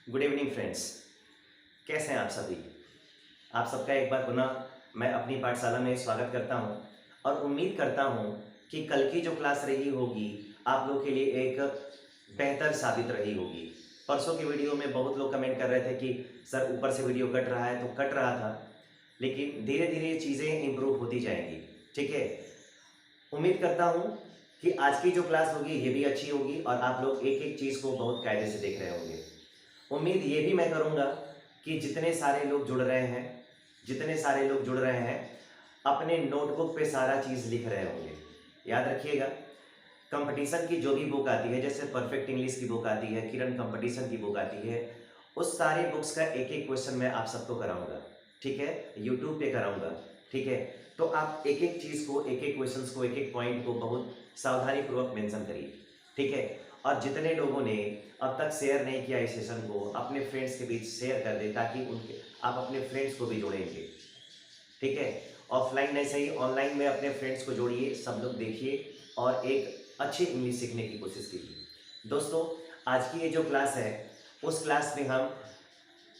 Good evening friends. कैसे हैं आप सभी? आप सबका एक बार पुनः मैं अपनी पाठशाला में स्वागत करता हूं और उम्मीद करता हूं कि कल की जो क्लास रही होगी आप लोग के लिए एक बेहतर साबित रही होगी। परसों की वीडियो में बहुत लोग कमेंट कर रहे थे कि सर ऊपर से वीडियो कट रहा है, तो कट रहा था, लेकिन धीरे धीरे ये चीज़ें इम्प्रूव होती जाएंगी। ठीक है, उम्मीद करता हूँ कि आज की जो क्लास होगी ये भी अच्छी होगी और आप लोग एक एक चीज़ को बहुत कायदे से देख रहे होंगे। उम्मीद ये भी मैं करूँगा कि जितने सारे लोग जुड़ रहे हैं अपने नोटबुक पे सारा चीज़ लिख रहे होंगे। याद रखिएगा, कंपटीशन की जो भी बुक आती है, जैसे परफेक्ट इंग्लिश की बुक आती है, किरण कंपटीशन की बुक आती है, उस सारे बुक्स का एक एक क्वेश्चन मैं आप सबको कराऊंगा। ठीक है, यूट्यूब पे कराऊंगा। ठीक है, तो आप एक एक चीज़ को, एक एक क्वेश्चंस को, एक एक पॉइंट को बहुत सावधानी पूर्वक मेंशन करिए। ठीक है, और जितने लोगों ने अब तक शेयर नहीं किया इस सेशन को, अपने फ्रेंड्स के बीच शेयर कर दें ताकि उनके आप अपने फ्रेंड्स को भी जोड़ेंगे। ठीक है, ऑफलाइन नहीं सही, ऑनलाइन में अपने फ्रेंड्स को जोड़िए, सब लोग देखिए और एक अच्छी इंग्लिश सीखने की कोशिश कीजिए। दोस्तों, आज की ये जो क्लास है उस क्लास में हम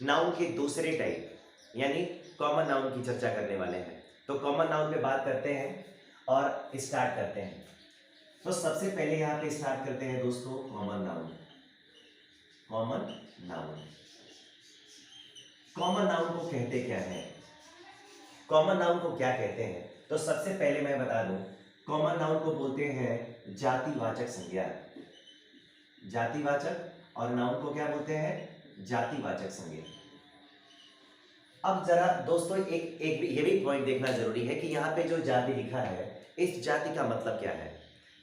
नाउन के दूसरे टाइप यानी कॉमन नाउन की चर्चा करने वाले हैं। तो कॉमन नाउन पे बात करते हैं और स्टार्ट करते हैं। तो सबसे पहले यहाँ पे स्टार्ट करते हैं दोस्तों, common noun. Common noun, common noun को कहते क्या है, कॉमन नाउन को क्या कहते हैं? तो सबसे पहले मैं बता दूं, कॉमन नाउन को बोलते हैं जातिवाचक संज्ञा। जातिवाचक, और नाउन को क्या बोलते हैं? जातिवाचक संज्ञा। अब जरा दोस्तों एक एक भी ये भी पॉइंट देखना जरूरी है कि यहाँ पे जो जाति लिखा है, इस जाति का मतलब क्या है?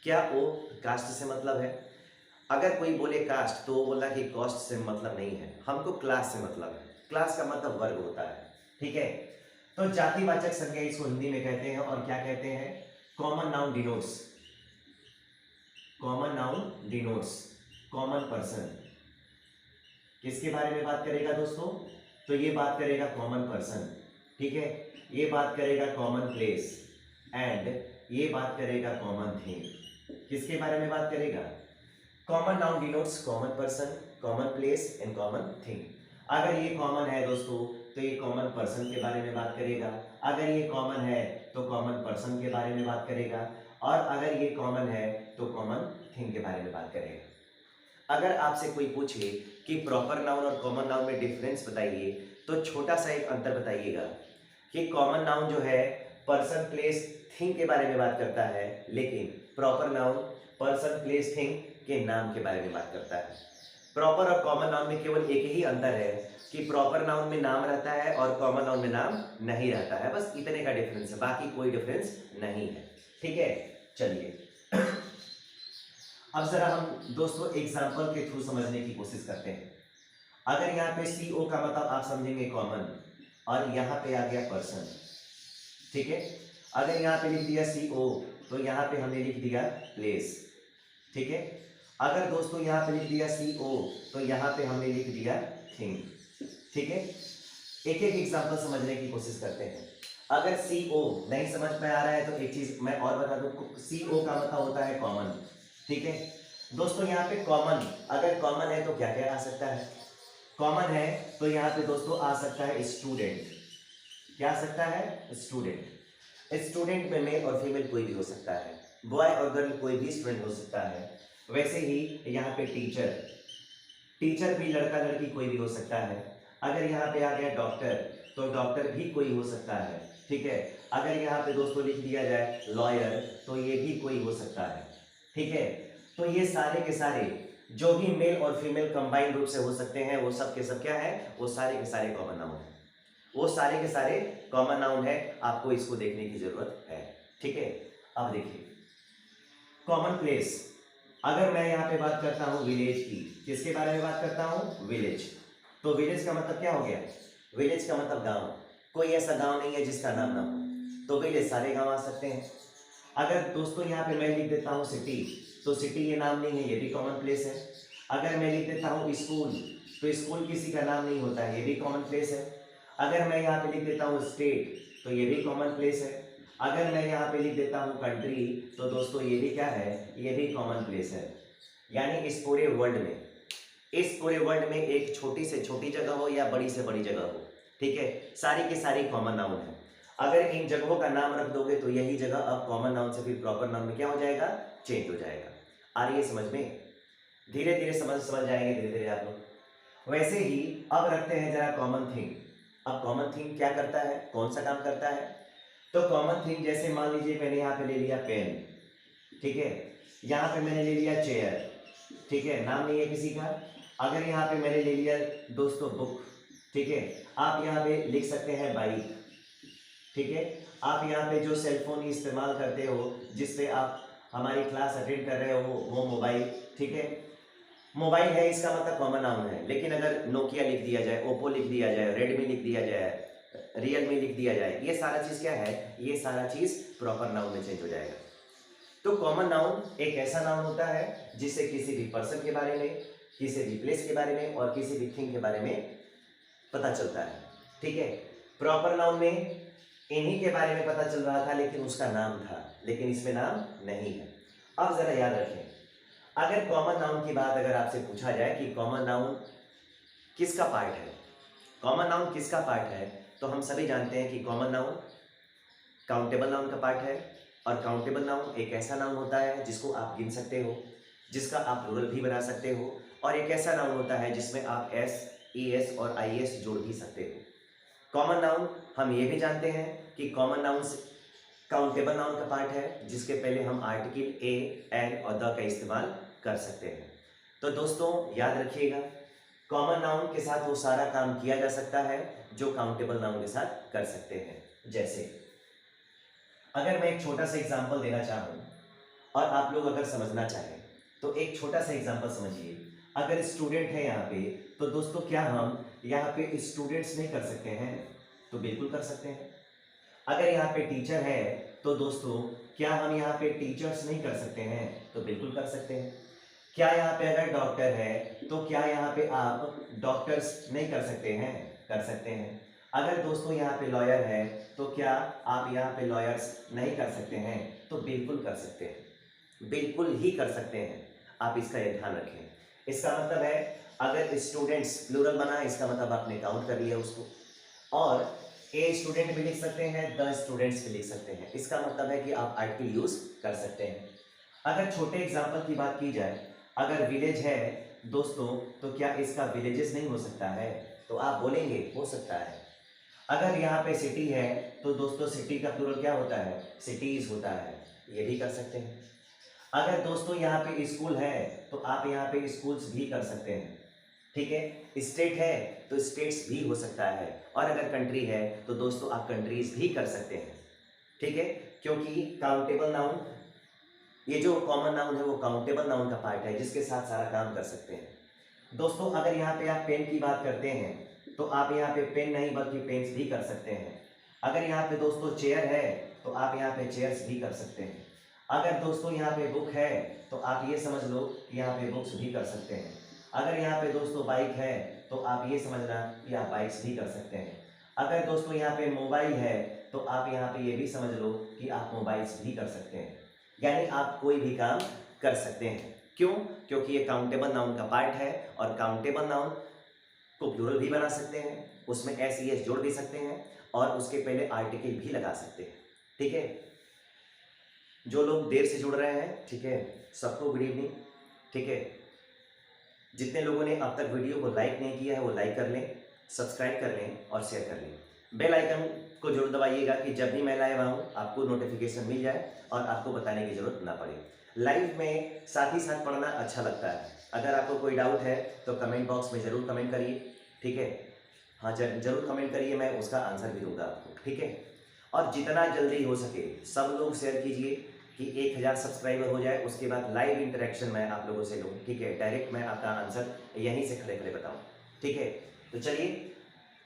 क्या वो कास्ट से मतलब है? अगर कोई बोले कास्ट तो वो बोला कि कॉस्ट से मतलब नहीं है, हमको क्लास से मतलब है। क्लास का मतलब वर्ग होता है। ठीक है, तो जातिवाचक संज्ञा इसको हिंदी में कहते हैं और क्या कहते हैं? Common noun denotes, common noun denotes common person. किसके बारे में बात करेगा दोस्तों? तो ये बात करेगा कॉमन पर्सन। ठीक है, ये बात करेगा कॉमन प्लेस एंड ये बात करेगा कॉमन थिंग। किसके बारे में बात करेगा? Common noun denotes common person, common place and common thing. अगर ये कॉमन है दोस्तों तो ये कॉमन पर्सन के बारे में बात करेगा, अगर ये कॉमन है तो कॉमन पर्सन के बारे में बात करेगा, और अगर ये कॉमन है तो कॉमन थिंग के बारे में बात करेगा। अगर आपसे कोई पूछे कि प्रॉपर नाउन और कॉमन नाउन में डिफरेंस बताइए, तो छोटा सा एक अंतर बताइएगा कि कॉमन नाउन जो है पर्सन प्लेस थिंग के बारे में बात करता है, लेकिन proper noun person place thing के नाम के बारे में बात करता है। प्रॉपर और कॉमन नाउन में केवल एक ही अंतर है कि प्रॉपर नाउन में नाम रहता है और कॉमन नाउन में नाम नहीं रहता है, बस इतने का डिफरेंस है, बाकी कोई डिफरेंस नहीं है। ठीक है, चलिए अब जरा हम दोस्तों एग्जाम्पल के थ्रू समझने की कोशिश करते हैं। अगर यहाँ पे CO का मतलब आप समझेंगे कॉमन, और यहाँ पे आ गया पर्सन। ठीक है, अगर यहाँ पे लिख दिया CO तो यहाँ पे हमने लिख दिया प्लेस। ठीक है, अगर दोस्तों यहाँ पे लिख दिया CO तो यहाँ पे हमने लिख दिया थिंग। ठीक है, एक एक एग्जाम्पल समझने की कोशिश करते हैं। अगर CO नहीं समझ में आ रहा है तो एक चीज मैं और बता दूं, CO का मतलब होता है कॉमन। ठीक है दोस्तों, यहाँ पे कॉमन, अगर कॉमन है तो क्या क्या आ सकता है? कॉमन है तो यहाँ पे दोस्तों आ सकता है स्टूडेंट। क्या आ सकता है? स्टूडेंट। स्टूडेंट में मेल और फीमेल कोई भी हो सकता है, बॉय और गर्ल कोई भी स्टूडेंट हो सकता है। वैसे ही यहाँ पे टीचर, टीचर भी लड़का लड़की कोई भी हो सकता है। अगर यहाँ पे आ गया डॉक्टर तो डॉक्टर भी कोई हो सकता है। ठीक है, अगर यहाँ पे दोस्तों लिख दिया जाए लॉयर तो ये भी कोई हो सकता है। ठीक है, तो ये सारे के सारे जो भी मेल और फीमेल कंबाइंड रूप से हो सकते हैं वो सब के सब क्या है? वो सारे के सारे कॉमन नाउन है। वो सारे के सारे कॉमन नाउन है, आपको इसको देखने की जरूरत है। ठीक है, अब देखिए कॉमन प्लेस। अगर मैं यहाँ पे बात करता हूँ विलेज की, किसके बारे में बात करता हूँ? विलेज। तो विलेज का मतलब क्या हो गया? विलेज का मतलब गांव। कोई ऐसा गांव नहीं है जिसका नाम ना हो, तो विलेज सारे गांव आ सकते हैं। अगर दोस्तों यहाँ पे मैं लिख देता हूँ सिटी, तो सिटी ये नाम नहीं है, ये भी कॉमन प्लेस है। अगर मैं लिख देता हूँ स्कूल, तो स्कूल किसी का नाम नहीं होता है, ये भी कॉमन प्लेस है। अगर मैं यहाँ पे लिख देता हूँ स्टेट तो ये भी कॉमन प्लेस है। अगर मैं यहाँ पे लिख देता हूँ कंट्री तो दोस्तों ये भी क्या है? ये भी कॉमन प्लेस है। यानी इस पूरे वर्ल्ड में इस पूरे वर्ल्ड में एक छोटी से छोटी जगह हो या बड़ी से बड़ी जगह हो, ठीक है, सारी की सारी कॉमन नाउन है। अगर इन जगहों का नाम रख दोगे तो यही जगह अब कॉमन नाउन से फिर प्रॉपर नाउन में क्या हो जाएगा, चेंज हो जाएगा। आ रही है समझ में? धीरे धीरे समझ जाएंगे धीरे धीरे आप लोग। वैसे ही अब रखते हैं जरा कॉमन थिंग। अब कॉमन थिंग क्या करता है, कौन सा काम करता है? तो कॉमन थिंग जैसे मान लीजिए मैंने यहाँ पे ले लिया पेन, ठीक है, यहाँ पे मैंने ले लिया चेयर, ठीक है, नाम नहीं है किसी का। अगर यहाँ पे मैंने ले लिया दोस्तों बुक, ठीक है, आप यहाँ पे लिख सकते हैं बाइक, ठीक है। आप यहाँ पे जो सेलफोन इस्तेमाल करते हो, जिसपे आप हमारी क्लास अटेंड कर रहे हो, वो मोबाइल, ठीक है, मोबाइल है, इसका मतलब कॉमन नाउन है। लेकिन अगर नोकिया लिख दिया जाए, ओप्पो लिख दिया जाए, रेडमी लिख दिया जाए, रियलमी लिख दिया जाए, ये सारा चीज़ क्या है, ये सारा चीज़ प्रॉपर नाउन में चेंज हो जाएगा। तो कॉमन नाउन एक ऐसा नाउन होता है जिससे किसी भी पर्सन के बारे में, किसी भी प्लेस के बारे में और किसी भी थिंग के बारे में पता चलता है, ठीक है। प्रॉपर नाउन में इन्हीं के बारे में पता चल रहा था लेकिन उसका नाम था, लेकिन इसमें नाम नहीं है। अब जरा याद रखें, अगर कॉमन नाउन की बात अगर आपसे पूछा जाए कि कॉमन नाउन किसका पार्ट है, कॉमन नाउन किसका पार्ट है, तो हम सभी जानते हैं कि कॉमन नाउन काउंटेबल नाउन का पार्ट है। और काउंटेबल नाउन एक ऐसा नाउन होता है जिसको आप गिन सकते हो, जिसका आप प्लूरल भी बना सकते हो, और एक ऐसा नाउन होता है जिसमें आप एस, ई एस और आई एस जोड़ भी सकते हो। कॉमन नाउन हम ये भी जानते हैं कि कॉमन नाउन काउंटेबल नाउन का पार्ट है जिसके पहले हम आर्टिकल ए, एन और द का इस्तेमाल कर सकते हैं। तो दोस्तों याद रखिएगा, कॉमन नाउन के साथ वो सारा काम किया जा सकता है जो काउंटेबल नाउन के साथ कर सकते हैं। जैसे अगर मैं एक छोटा सा एग्जांपल देना चाहूँ और आप लोग अगर समझना चाहें तो एक छोटा सा एग्जांपल समझिए। अगर स्टूडेंट है यहाँ पे, तो दोस्तों क्या हम यहाँ पे स्टूडेंट्स नहीं कर सकते हैं? तो बिल्कुल कर सकते हैं। अगर यहाँ पे टीचर है तो दोस्तों क्या हम यहाँ पे टीचर्स नहीं कर सकते हैं? तो बिल्कुल कर सकते हैं। क्या यहाँ पे अगर डॉक्टर है तो क्या यहाँ पे आप डॉक्टर्स नहीं कर सकते हैं? कर सकते हैं। अगर दोस्तों यहाँ पे लॉयर है तो क्या आप यहाँ पे लॉयर्स नहीं कर सकते हैं? तो बिल्कुल कर सकते हैं, बिल्कुल ही कर सकते हैं। आप इसका ये ध्यान रखें। इसका मतलब है अगर स्टूडेंट्स प्लूरल बना, इसका मतलब आपने काउंट कर लिया उसको, और ए स्टूडेंट भी लिख सकते हैं, द स्टूडेंट्स भी लिख सकते हैं। इसका मतलब है कि आप आर्टिकल यूज कर सकते हैं। अगर छोटे एग्जाम्पल की बात की जाए, अगर विलेज है दोस्तों तो क्या इसका विलेजेस नहीं हो सकता है? तो आप बोलेंगे हो सकता है। अगर यहाँ पे सिटी है तो दोस्तों सिटी का प्लूरल क्या होता है? सिटीज होता है, ये भी कर सकते हैं। अगर दोस्तों यहाँ पे स्कूल है तो आप यहाँ पे स्कूल्स भी कर सकते हैं, ठीक है। स्टेट है तो स्टेट्स भी हो सकता है, और अगर कंट्री है तो दोस्तों आप कंट्रीज भी कर सकते हैं, ठीक है। क्योंकि काउंटेबल नाउन, ये जो कॉमन नाउन है वो काउंटेबल नाउन का पार्ट है जिसके साथ सारा काम कर सकते हैं। दोस्तों अगर यहाँ पे आप पेन की बात करते हैं तो आप यहाँ पे पेन नहीं बल्कि पेन्स भी कर सकते हैं। अगर यहाँ पे दोस्तों चेयर है तो आप यहाँ पे चेयर्स भी कर सकते हैं। अगर दोस्तों यहाँ पे बुक है तो आप ये समझ लो कि यहाँ पे बुक्स भी कर सकते हैं। अगर यहाँ पे दोस्तों बाइक है तो आप ये समझना कि आप बाइक्स भी कर सकते हैं। अगर दोस्तों यहाँ पे मोबाइल है तो आप यहाँ पे ये भी समझ लो कि आप मोबाइल्स भी कर सकते हैं। यानी आप कोई भी काम कर सकते हैं। क्यों? क्योंकि ये काउंटेबल नाउन का पार्ट है, और काउंटेबल नाउन को प्लूरल भी बना सकते हैं, उसमें एस ई एस जोड़ भी सकते हैं, और उसके पहले आर्टिकल भी लगा सकते हैं, ठीक है। जो लोग देर से जुड़ रहे हैं, ठीक है, सबको गुड इवनिंग, ठीक है। जितने लोगों ने अब तक वीडियो को लाइक नहीं किया है वो लाइक कर लें, सब्सक्राइब कर लें और शेयर कर लें। बेल आइकन को जरूर दबाइएगा कि जब भी मैं लाइव आऊँ आपको नोटिफिकेशन मिल जाए और आपको बताने की जरूरत ना पड़े। लाइव में साथ ही साथ पढ़ना अच्छा लगता है। अगर आपको कोई डाउट है तो कमेंट बॉक्स में ज़रूर कमेंट करिए, ठीक है। हाँ जरूर कमेंट करिए, मैं उसका आंसर भी दूंगा आपको, ठीक है। और जितना जल्दी हो सके सब लोग शेयर कीजिए कि 1000 सब्सक्राइबर हो जाए, उसके बाद लाइव इंटरेक्शन मैं आप लोगों से लूँ, ठीक है। डायरेक्ट मैं आपका आंसर यहीं से खड़े खड़े बताऊँ, ठीक है। तो चलिए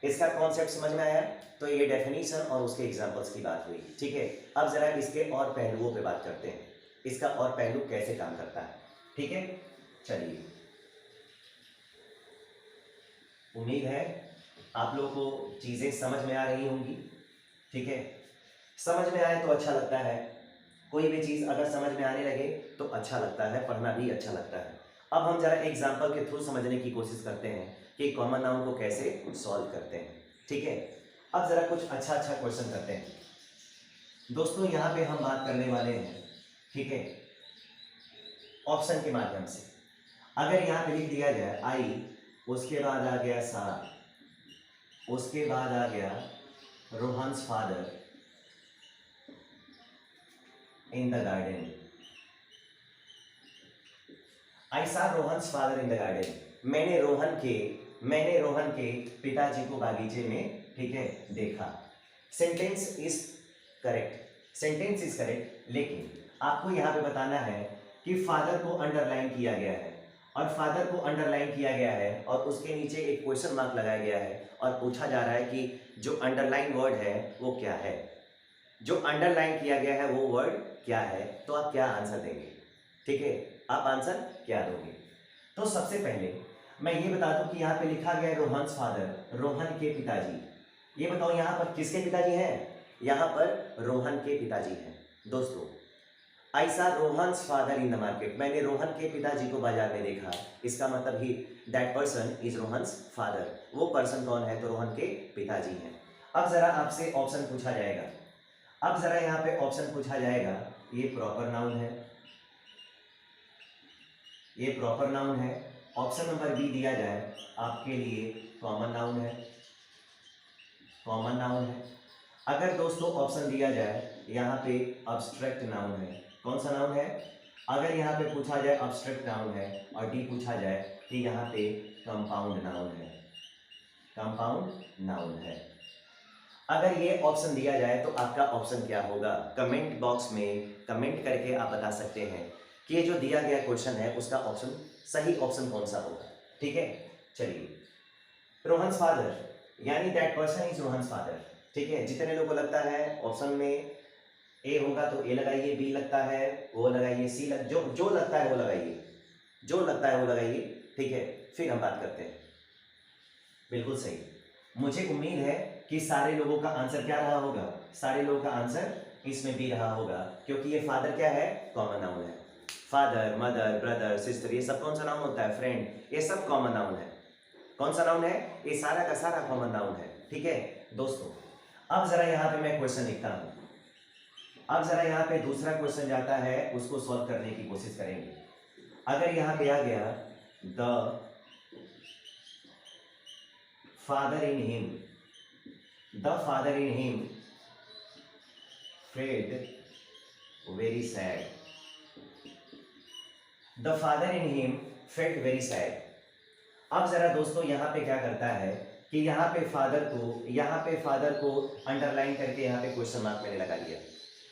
इसका कॉन्सेप्ट समझ में आया। तो ये डेफिनेशन और उसके एग्जांपल्स की बात हुई, ठीक है। अब जरा इसके और पहलुओं पे बात करते हैं, इसका और पहलू कैसे काम करता है, ठीक है। चलिए, उम्मीद है आप लोगों को चीज़ें समझ में आ रही होंगी, ठीक है। समझ में आए तो अच्छा लगता है, कोई भी चीज़ अगर समझ में आने लगे तो अच्छा लगता है, पढ़ना भी अच्छा लगता है। अब हम जरा एग्जाम्पल के थ्रू समझने की कोशिश करते हैं कि कॉमन नाउन को कैसे सॉल्व करते हैं। ठीक है, अब जरा कुछ अच्छा अच्छा क्वेश्चन करते हैं दोस्तों। यहाँ पे हम बात करने वाले हैं, ठीक है, ऑप्शन के माध्यम से। अगर यहाँ पे लिख दिया जाए आई, उसके बाद आ गया सा, उसके बाद आ गया Rohan's father in the garden, I saw Rohan's father in the garden. मैंने रोहन के पिताजी को बागीचे में, ठीक है, देखा। Sentence is correct, sentence is correct, लेकिन आपको यहाँ पे बताना है कि फादर को अंडरलाइन किया गया है, और फादर को अंडरलाइन किया गया है और उसके नीचे एक क्वेश्चन मार्क लगाया गया है और पूछा जा रहा है कि जो अंडरलाइन वर्ड है वो क्या है, जो अंडरलाइन किया गया है वो वर्ड क्या है। तो आप क्या आंसर देंगे? ठीक है, आप आंसर क्या दोगे? तो सबसे पहले मैं ये बता दूं कि यहाँ पे लिखा गया है रोहन्स फादर, रोहन के पिताजी। ये बताओ यहाँ पर किसके पिताजी हैं? यहाँ पर रोहन के पिताजी हैं दोस्तों। आई saw Rohan's father in the market, मैंने रोहन के पिताजी को बाजार में देखा। इसका मतलब ही that person is Rohan's father. वो पर्सन कौन है? तो रोहन के पिताजी हैं। अब जरा आपसे ऑप्शन पूछा जाएगा, अब जरा यहाँ पे ऑप्शन पूछा जाएगा, ये प्रॉपर नाउन है, ये प्रॉपर नाउन है। ऑप्शन नंबर बी दिया जाए आपके लिए कॉमन नाउन है, कॉमन नाउन है। अगर दोस्तों ऑप्शन दिया जाए यहाँ पे अब्स्ट्रैक्ट नाउन है, कौन सा नाउन है? अगर यहाँ पे पूछा जाए अब्स्ट्रैक्ट नाउन है, और डी पूछा जाए कि यहाँ पे कंपाउंड नाउन है, कंपाउंड नाउन है। अगर ये ऑप्शन दिया जाए तो आपका ऑप्शन क्या होगा? कमेंट बॉक्स में कमेंट करके आप बता सकते हैं कि ये जो दिया गया क्वेश्चन है उसका ऑप्शन, सही ऑप्शन कौन सा होगा। ठीक है, चलिए, रोहन्स फादर यानी that person is Rohan's father. ठीक है, जितने लोगों को लगता है ऑप्शन में ए होगा तो ए लगाइए, बी लगता है वो लगाइए, सी जो लगता है वो लगाइए, जो लगता है वो लगाइए। ठीक है, फिर हम बात करते हैं। बिल्कुल सही, मुझे उम्मीद है कि सारे लोगों का आंसर क्या रहा होगा? सारे लोगों का आंसर इसमें भी रहा होगा, क्योंकि ये फादर क्या है? कॉमन नाउन है। फादर, मदर, ब्रदर, सिस्टर, ये सब कौन सा नाउन होता है? फ्रेंड, ये सब कॉमन नाउन है। कौन सा नाउन है? ये सारा का सारा कॉमन नाउन है। ठीक है दोस्तों, अब जरा यहाँ पे मैं क्वेश्चन लिखता हूँ। अब जरा यहाँ पे दूसरा क्वेश्चन जाता है, उसको सॉल्व करने की कोशिश करेंगे। अगर यहाँ पे आ गया the father in him, the father in him felt very sad, the father in him felt very sad. अब जरा दोस्तों यहाँ पे क्या करता है कि यहाँ पे फादर को अंडरलाइन करके यहाँ पे क्वेश्चन मार्क मैंने लगा दिया।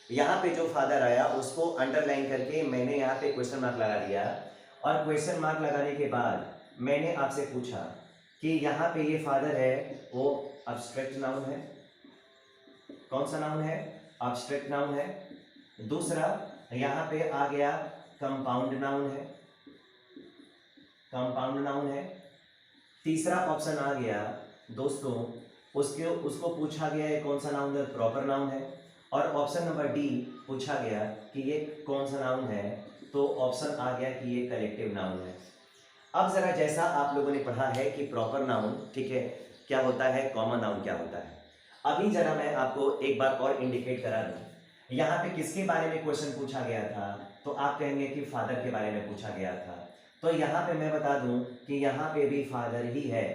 यहाँ पे जो फादर आया उसको अंडरलाइन करके मैंने यहाँ पे क्वेश्चन मार्क लगा दिया, और क्वेश्चन मार्क लगाने के बाद मैंने आपसे पूछा कि यहाँ पे ये फादर है वो अब्स्ट्रैक्ट नाउन है, कौन सा नाउन है? अब्स्ट्रैक्ट नाउन है। दूसरा यहाँ पे आ गया कंपाउंड नाउन है, कंपाउंड नाउन है। तीसरा ऑप्शन आ गया दोस्तों, उसको पूछा गया है कौन सा नाउन है? प्रॉपर नाउन है। और ऑप्शन नंबर डी पूछा गया कि ये कौन सा नाउन है, तो ऑप्शन आ गया कि ये कलेक्टिव नाउन है। अब जरा जैसा आप लोगों ने पढ़ा है कि प्रॉपर नाउन, ठीक है, क्या होता है, कॉमन नाउन क्या होता है, अभी जरा मैं आपको एक बार और इंडिकेट करा दूं। यहाँ पे किसके बारे में क्वेश्चन पूछा गया था? तो आप कहेंगे कि फादर के बारे में पूछा गया था। तो यहाँ पे मैं बता दूं कि यहाँ पे भी फादर ही है।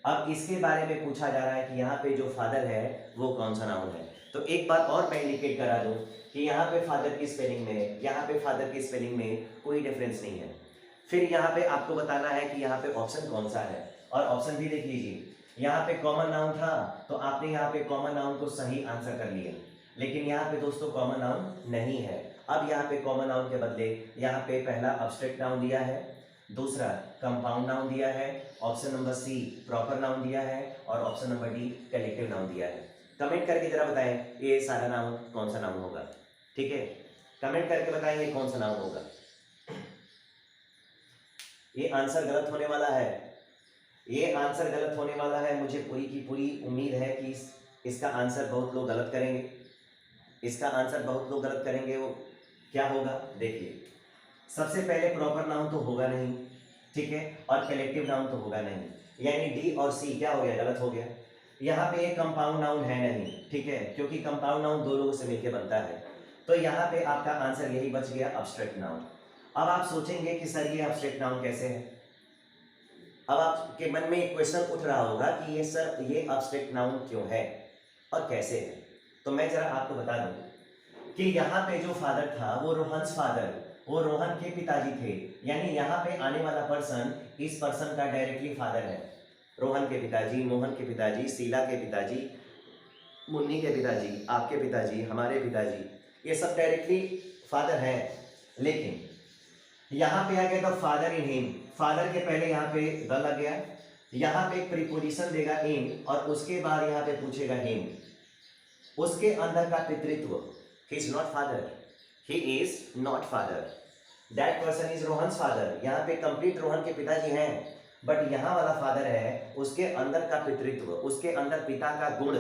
अब इसके बारे में पूछा जा रहा है कि यहाँ पे जो फादर है वो कौन सा नाउन है। तो एक बार और मैं इंडिकेट करा दूं कि यहाँ पे फादर की स्पेलिंग में, यहाँ पे फादर की स्पेलिंग में कोई डिफरेंस नहीं है। फिर यहाँ पे आपको बताना है कि यहाँ पे ऑप्शन कौन सा है, और ऑप्शन भी देख लीजिए। यहाँ पे कॉमन नाउन था तो आपने यहाँ पे कॉमन नाउन को सही आंसर कर लिया, लेकिन यहाँ पे दोस्तों कॉमन नाउन नहीं है। अब यहाँ पे कॉमन नाउन के बदले यहाँ पे पहला अब्स्ट्रैक्ट नाउन दिया है, दूसरा कंपाउंड नाउन दिया है, option number C proper noun दिया है, और option number D collective noun दिया है। कमेंट करके जरा बताएं ये सारा नाउन कौन सा नाउन होगा। ठीक है, कमेंट करके बताएंगे कौन सा नाउन होगा। ये आंसर गलत होने वाला है, ये आंसर गलत होने वाला है। मुझे पूरी की पूरी उम्मीद है कि इसका आंसर बहुत लोग गलत करेंगे, इसका आंसर बहुत लोग गलत करेंगे। वो क्या होगा देखिए, सबसे पहले प्रॉपर नाउन तो होगा नहीं, ठीक है, और कलेक्टिव नाउन तो होगा नहीं, यानी डी और सी क्या हो गया, गलत हो गया। यहाँ पे एक कंपाउंड नाउन है नहीं, ठीक है, क्योंकि कंपाउंड नाउन दो लोगों से मिलकर बनता है, तो यहाँ पे आपका आंसर यही बच गया, अब्स्ट्रैक्ट नाउन। अब आप सोचेंगे कि सर ये अब्स्ट्रैक्ट नाउन कैसे है। अब आपके मन में एक क्वेश्चन उठ रहा होगा कि ये सर ये अब्स्ट्रैक्ट नाउन क्यों है और कैसे है। तो मैं जरा आपको बता दूं कि यहाँ पे जो फादर था वो रोहन्स फादर, वो रोहन के पिताजी थे, यानी यहाँ पे आने वाला पर्सन इस पर्सन का डायरेक्टली फादर है। रोहन के पिताजी, मोहन के पिताजी, शीला के पिताजी, मुन्नी के पिताजी, आपके पिताजी, हमारे पिताजी, ये सब डायरेक्टली फादर है। लेकिन यहाँ पे आ गया the father in him, father के पहले यहाँ पे द लग गया, यहाँ पे एक प्रीपोजिशन देगा इन और उसके बाद यहाँ पे पूछेगा हिम, उसके अंदर का पितृत्व, he is not father, he is not father, that person is Rohan's father. यहाँ पे कंप्लीट रोहन के पिताजी हैं, बट यहाँ वाला फादर है, उसके अंदर का पितृत्व, उसके अंदर पिता का गुण,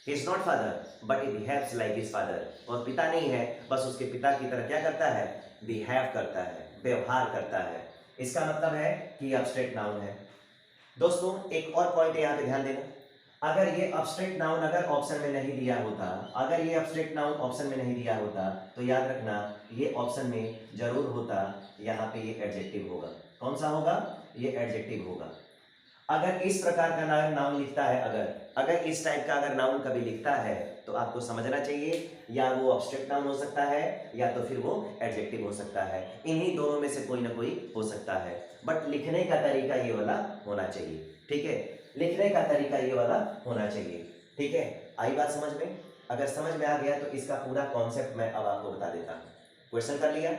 he is not father but he behaves like his father, और पिता नहीं है, बस उसके पिता की तरह क्या करता है, बिहेव करता है, व्यवहार करता है। इसका मतलब है कि अब्स्ट्रैक्ट नाउन है। दोस्तों एक और पॉइंट यहाँ पे ध्यान देना, अगर ये अब्स्ट्रैक्ट नाउन अगर ऑप्शन में नहीं दिया होता, अगर ये अब्स्ट्रैक्ट नाउन ऑप्शन में नहीं दिया होता, तो याद रखना ये ऑप्शन में जरूर होता, यहाँ पे ये एडजेक्टिव होगा। कौन सा होगा, ये एडजेक्टिव होगा। अगर इस प्रकार का नाउन लिखता है, अगर इस टाइप का अगर नाउन कभी लिखता है, तो आपको समझना चाहिए या वो अब्स्ट्रैक्ट नाउन हो सकता है या तो फिर वो एडजेक्टिव हो सकता है, इन्हीं दोनों में से कोई ना कोई हो सकता है, बट लिखने का तरीका ये वाला होना चाहिए, ठीक है, लिखने का तरीका ये वाला होना चाहिए, ठीक है। आई बात समझ में? अगर समझ में आ गया तो इसका पूरा कॉन्सेप्ट मैं अब आपको बता देता हूँ। क्वेश्चन कर लिया,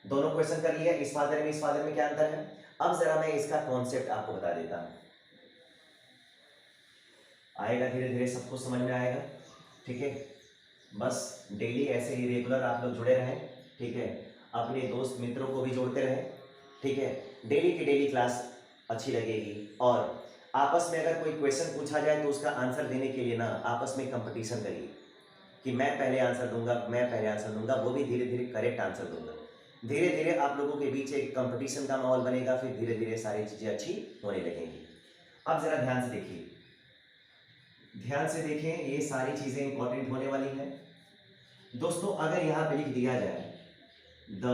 दोनों क्वेश्चन कर लिया, इस फादर में क्या अंतर है। अब जरा मैं इसका कॉन्सेप्ट आपको बता देता हूं, आएगा धीरे धीरे सबको समझ में आएगा, ठीक है। बस डेली ऐसे ही रेगुलर आप लोग जुड़े रहें, ठीक है, अपने दोस्त मित्रों को भी जोड़ते रहें, ठीक है। डेली की डेली क्लास अच्छी लगेगी, और आपस में अगर कोई क्वेश्चन पूछा जाए तो उसका आंसर देने के लिए ना आपस में कंपटीशन करिए कि मैं पहले आंसर दूंगा, वो भी धीरे धीरे करेक्ट आंसर दूंगा। धीरे धीरे आप लोगों के बीच एक कंपटीशन का माहौल बनेगा, फिर धीरे धीरे सारी चीजें अच्छी होने लगेंगी। अब जरा ध्यान से देखिए, ये सारी चीजें इंपॉर्टेंट होने वाली हैं दोस्तों। अगर यहाँ पे लिख दिया जाए द,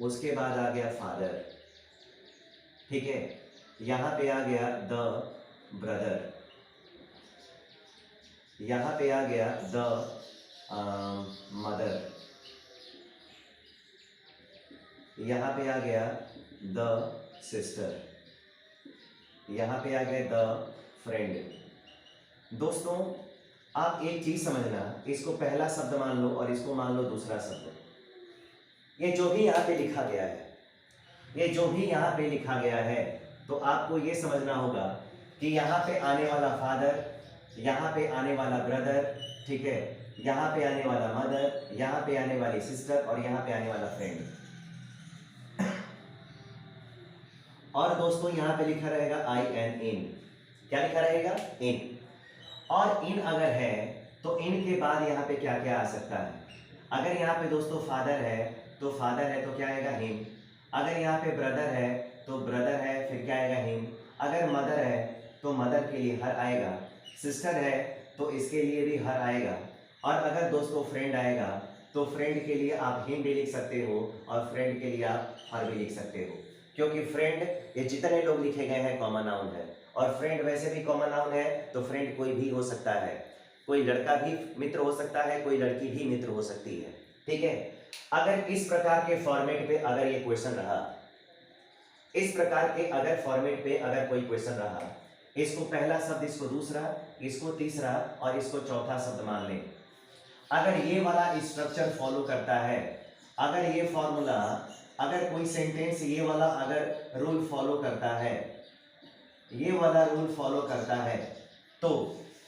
उसके बाद आ गया फादर, ठीक है, यहाँ पे आ गया द ब्रदर, यहाँ पे आ गया द मदर, यहाँ पे आ गया द सिस्टर, यहाँ पे आ गया द फ्रेंड। दोस्तों आप एक चीज समझना, इसको पहला शब्द मान लो और इसको मान लो दूसरा शब्द। ये जो भी यहाँ पे लिखा गया है, तो आपको ये समझना होगा कि यहाँ पे आने वाला फादर, यहाँ पे आने वाला ब्रदर, ठीक है, यहाँ पे आने वाला मदर, यहाँ पे आने वाली सिस्टर और यहाँ पे आने वाला फ्रेंड। और दोस्तों यहाँ पे लिखा रहेगा आई एन इन, क्या लिखा रहेगा, इन। और इन अगर है तो इन के बाद यहाँ पे क्या क्या आ सकता है। अगर यहाँ पे दोस्तों फादर है तो क्या आएगा, हिम। अगर यहाँ पे ब्रदर है तो ब्रदर है, फिर क्या आएगा, हिम। अगर मदर है तो मदर के लिए हर आएगा, सिस्टर है तो इसके लिए भी हर आएगा, और अगर दोस्तों फ्रेंड आएगा तो फ्रेंड के लिए आप हिम भी लिख सकते हो और फ्रेंड के लिए आप हर भी लिख सकते हो, क्योंकि फ्रेंड ये जितने लोग लिखे गए हैं कॉमन नाउन है, और फ्रेंड वैसे भी कॉमन नाउन है, तो फ्रेंड कोई भी हो सकता है, कोई लड़का भी मित्र हो सकता है, कोई लड़की भी मित्र हो सकती है, ठीक है। अगर इस प्रकार के फॉर्मेट पे अगर ये क्वेश्चन रहा, इस प्रकार के अगर फॉर्मेट पे अगर कोई क्वेश्चन रहा, इसको पहला शब्द, इसको दूसरा, इसको तीसरा और इसको चौथा शब्द मान लें, अगर ये वाला स्ट्रक्चर फॉलो करता है, अगर ये फॉर्मूला, अगर कोई सेंटेंस ये वाला अगर रूल फॉलो करता है, ये वाला रूल फॉलो करता है, तो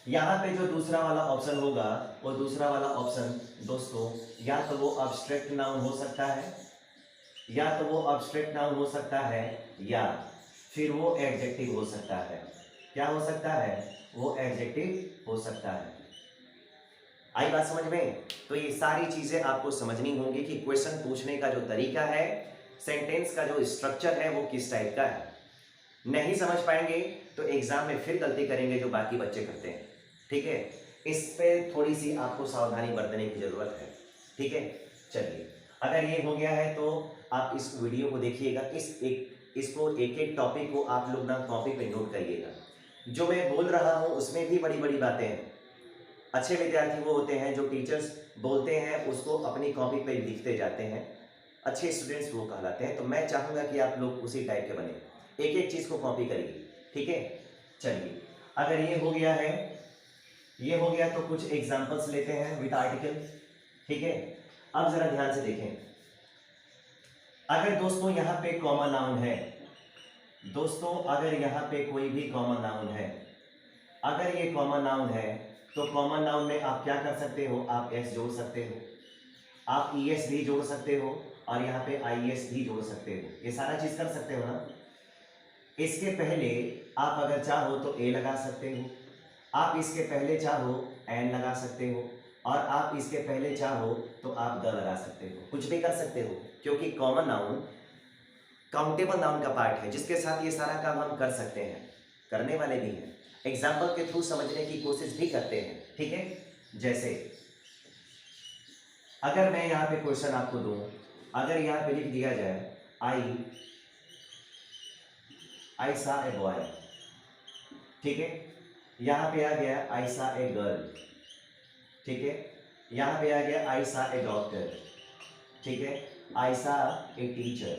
यहाँ पे जो दूसरा वाला ऑप्शन होगा, वो दूसरा वाला ऑप्शन दोस्तों या तो वो अब्स्ट्रैक्ट नाउन हो सकता है, या फिर वो एडजेक्टिव हो सकता है। क्या हो सकता है, वो एडजेक्टिव हो सकता है। आई बात समझ में? तो ये सारी चीजें आपको समझनी होंगी कि क्वेश्चन पूछने का जो तरीका है, सेंटेंस का जो स्ट्रक्चर है वो किस टाइप का है। नहीं समझ पाएंगे तो एग्जाम में फिर गलती करेंगे जो बाकी बच्चे करते हैं, ठीक है। इस पे थोड़ी सी आपको सावधानी बरतने की जरूरत है, ठीक है। चलिए, अगर ये हो गया है तो आप इस वीडियो को देखिएगा, इसको एक एक टॉपिक को आप लोग ना कॉपी पे नोट करिएगा। जो मैं बोल रहा हूँ उसमें भी बड़ी बड़ी बातें हैं। अच्छे विद्यार्थी वो होते हैं जो टीचर्स बोलते हैं उसको अपनी कॉपी पे लिखते जाते हैं, अच्छे स्टूडेंट्स वो कहलाते हैं। तो मैं चाहूँगा कि आप लोग उसी टाइप के बने, एक एक चीज़ को कॉपी करिए, ठीक है। चलिए, अगर ये हो गया है, ये हो गया तो कुछ एग्जांपल्स लेते हैं विद आर्टिकल, ठीक है। अब जरा ध्यान से देखें, अगर दोस्तों यहाँ पे कॉमन नाउन है, दोस्तों अगर यहाँ पे कोई भी कॉमन नाउन है, अगर ये कॉमन नाउन है तो कॉमन नाउन में आप क्या कर सकते हो, आप एस जोड़ सकते हो, आप ई एस भी जोड़ सकते हो और यहाँ पे आई एस भी जोड़ सकते हो, ये सारा चीज कर सकते हो ना। इसके पहले आप अगर चाहो तो ए लगा सकते हो, आप इसके पहले चाहो एन लगा सकते हो, और आप इसके पहले चाहो तो आप द लगा सकते हो, कुछ भी कर सकते हो, क्योंकि कॉमन नाउन काउंटेबल नाउन का पार्ट है जिसके साथ ये सारा काम हम कर सकते हैं, करने वाले भी हैं, एग्जाम्पल के थ्रू समझने की कोशिश भी करते हैं, ठीक है। जैसे अगर मैं यहाँ पे क्वेश्चन आपको दूं, अगर यहाँ पे लिख दिया जाए आई सा ए बॉय, ठीक है, यहाँ पे आ गया आई सा ए गर्ल, ठीक है, यहाँ पे आ गया आई सा ए डॉक्टर, ठीक है, आई सा ए टीचर,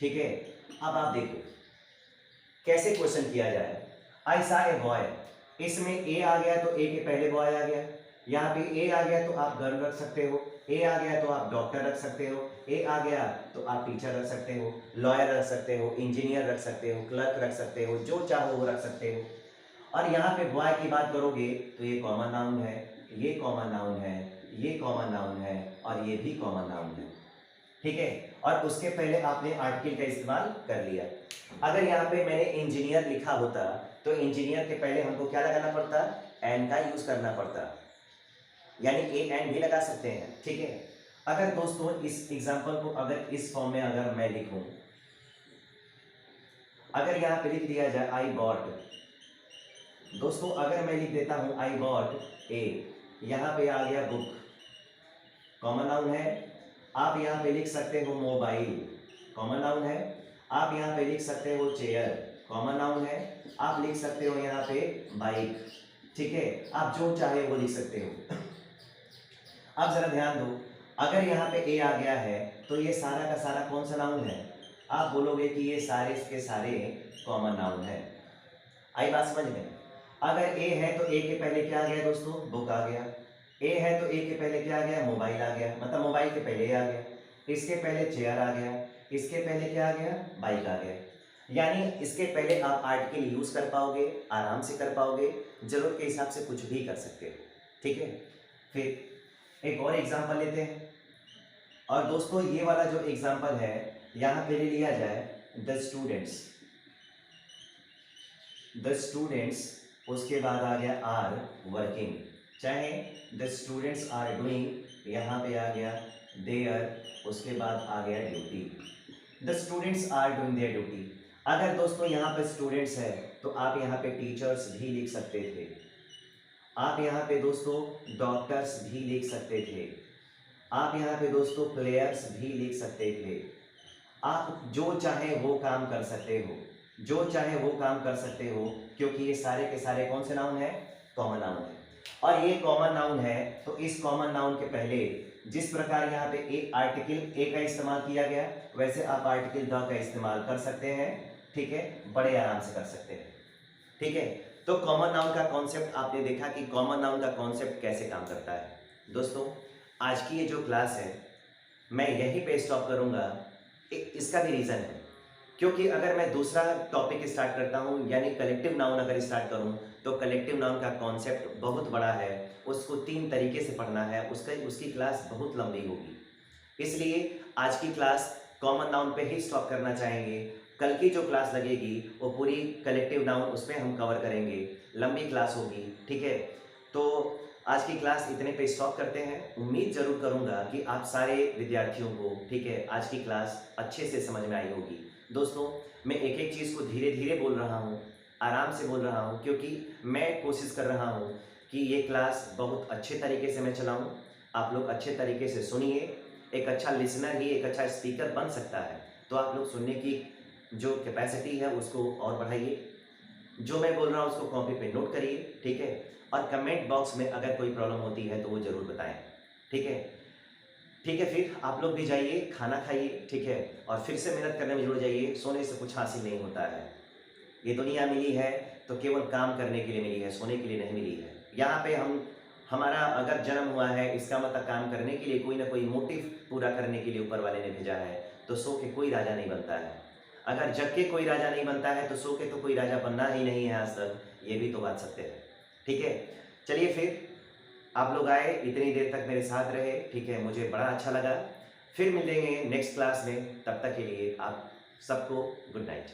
ठीक है। अब आप देखो कैसे क्वेश्चन किया जाए, आई सा ए बॉय, इसमें ए आ गया तो ए के पहले बॉय आ गया, यहाँ पे ए आ गया तो आप गर्ल रख सकते हो, ए आ गया तो आप डॉक्टर रख सकते हो, ए आ गया तो आप टीचर रख सकते हो, लॉयर रख सकते हो, इंजीनियर रख सकते हो, क्लर्क रख सकते हो, जो चाहो वो रख सकते हो। और यहाँ पे बॉय की बात करोगे तो ये कॉमन नाउन है, ये कॉमन नाउन है, ये कॉमन नाउन है और ये भी कॉमन नाउन है, ठीक है। और उसके पहले आपने आर्टिकल का इस्तेमाल कर लिया। अगर यहाँ पे मैंने इंजीनियर लिखा होता तो इंजीनियर के पहले हमको क्या लगाना पड़ता, एन का यूज करना पड़ता, यानी ए एन भी लगा सकते हैं, ठीक है। अगर दोस्तों इस एग्जांपल को अगर इस फॉर्म में अगर मैं लिखूं, अगर यहाँ पे लिख दिया जाए आई बॉट, दोस्तों अगर मैं लिख देता हूं आई बॉट ए, यहाँ पे आ गया बुक, कॉमन नाउन है। आप यहाँ पे लिख सकते हो मोबाइल, कॉमन नाउन है। आप यहाँ पे लिख सकते हो चेयर, कॉमन नाउन है। आप लिख सकते हो यहाँ पे बाइक, ठीक है, आप जो चाहे वो लिख सकते हो। अब जरा ध्यान दो, अगर यहाँ पे ए आ गया है तो ये सारा का सारा कौन सा नाउन है, आप बोलोगे कि ये सारे के सारे कॉमन नाउन है। आई बात समझ में। अगर ए है तो ए के पहले क्या आ गया दोस्तों, बुक आ गया, ए है तो ए के पहले क्या आ गया, मोबाइल आ गया, मतलब मोबाइल के पहले आ गया, इसके पहले चेयर आ गया, इसके पहले क्या आ गया, बाइक आ गया। यानी इसके पहले आप आर्टिकल यूज कर पाओगे, आराम से कर पाओगे, जरूरत के हिसाब से कुछ भी कर सकते हो, ठीक है। फिर एक और एग्जांपल लेते हैं, और दोस्तों ये वाला जो एग्जांपल है यहाँ पे ले लिया जाए द स्टूडेंट्स, द स्टूडेंट्स, उसके बाद आ गया आर वर्किंग, चाहे द स्टूडेंट्स आर डूइंग, यहाँ पे आ गया देयर, उसके बाद आ गया duty, the students are doing their duty. अगर दोस्तों यहाँ पे स्टूडेंट्स है तो आप यहाँ पे टीचर्स भी लिख सकते थे, आप यहाँ पे दोस्तों डॉक्टर्स भी लिख सकते थे, आप यहाँ पे दोस्तों प्लेयर्स भी लिख सकते थे, आप जो चाहे वो काम कर सकते हो, जो चाहे वो काम कर सकते हो, क्योंकि ये सारे के सारे कौन से नाउन है, कॉमन नाउन है। और ये कॉमन नाउन है तो इस कॉमन नाउन के पहले जिस प्रकार यहाँ पे ए आर्टिकल ए का इस्तेमाल किया गया, वैसे आप आर्टिकल द का इस्तेमाल कर सकते हैं, ठीक है, बड़े आराम से कर सकते हैं, ठीक है। तो कॉमन नाउन का कॉन्सेप्ट आपने देखा कि कॉमन नाउन का कॉन्सेप्ट कैसे काम करता है। दोस्तों आज की ये जो क्लास है मैं यहीं पे स्टॉप करूँगा, इसका भी रीज़न है क्योंकि अगर मैं दूसरा टॉपिक स्टार्ट करता हूँ, यानी कलेक्टिव नाउन अगर स्टार्ट करूँ, तो कलेक्टिव नाउन का कॉन्सेप्ट बहुत बड़ा है, उसको 3 तरीके से पढ़ना है, उसकी क्लास बहुत लंबी होगी। इसलिए आज की क्लास कॉमन नाउन पे ही स्टॉप करना चाहेंगे। कल की जो क्लास लगेगी वो पूरी कलेक्टिव नाउन, उसमें हम कवर करेंगे, लंबी क्लास होगी, ठीक है। तो आज की क्लास इतने पे स्टॉप करते हैं। उम्मीद ज़रूर करूँगा कि आप सारे विद्यार्थियों को, ठीक है, आज की क्लास अच्छे से समझ में आई होगी। दोस्तों, मैं एक-एक चीज़ को धीरे-धीरे बोल रहा हूँ, आराम से बोल रहा हूँ, क्योंकि मैं कोशिश कर रहा हूँ कि ये क्लास बहुत अच्छे तरीके से मैं चलाऊँ। आप लोग अच्छे तरीके से सुनिए। एक अच्छा लिसनर ही एक अच्छा स्पीकर बन सकता है। तो आप लोग सुनने की जो कैपेसिटी है उसको और बढ़ाइए। जो मैं बोल रहा हूँ उसको कॉपी पे नोट करिए, ठीक है? और कमेंट बॉक्स में अगर कोई प्रॉब्लम होती है तो वो ज़रूर बताएं, ठीक है? ठीक है, फिर आप लोग भी जाइए, खाना खाइए, ठीक है? और फिर से मेहनत करने में जुड़ जाइए। सोने से कुछ हासिल नहीं होता है। ये दुनिया मिली है तो केवल काम करने के लिए मिली है, सोने के लिए नहीं मिली है। यहाँ पे हमारा अगर जन्म हुआ है, इसका मतलब काम करने के लिए, कोई ना कोई मोटिव पूरा करने के लिए ऊपर वाले ने भेजा है। तो सो के कोई राजा नहीं बनता है। अगर जग के कोई राजा नहीं बनता है तो सो के तो कोई राजा बनना ही नहीं है आज तक। ये भी तो बात सत्य है, ठीक है? चलिए फिर, आप लोग आए, इतनी देर तक मेरे साथ रहे, ठीक है? मुझे बड़ा अच्छा लगा। फिर मिलेंगे नेक्स्ट क्लास में। तब तक के लिए आप सबको गुड नाइट।